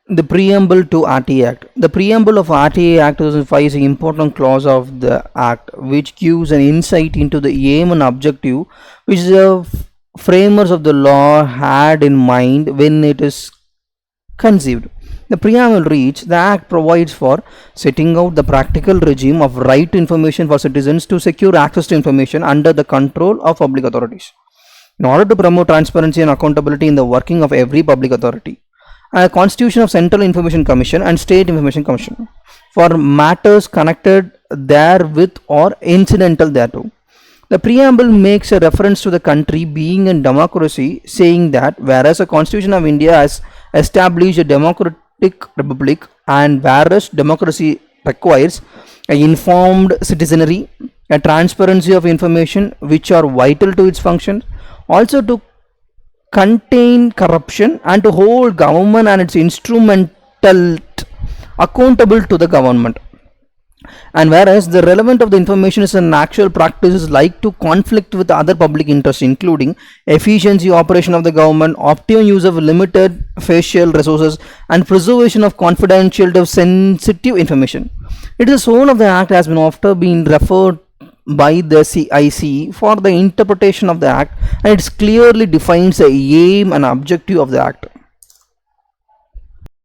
The preamble to RTI Act. The preamble of RTI Act 2005 is an important clause of the Act which gives an insight into the aim and objective which the framers of the law had in mind when it is conceived. The preamble reads, the Act provides for setting out the practical regime of right to information for citizens to secure access to information under the control of public authorities. In order to promote transparency and accountability in the working of every public authority, a constitution of Central Information Commission and State Information Commission for matters connected therewith or incidental thereto. The preamble makes a reference to the country being a democracy, saying that whereas the Constitution of India has established a democratic republic and whereas democracy requires an informed citizenry, a transparency of information which are vital to its function, also to contain corruption and to hold government and its instrumental accountable to the government. And whereas the relevant of the information is an actual practices like to conflict with other public interests, including efficiency operation of the government, optimum use of limited facial resources, and preservation of confidential to sensitive information. It is the soul of the Act has been often been referred by the CIC for the interpretation of the Act, and it clearly defines the aim and objective of the Act.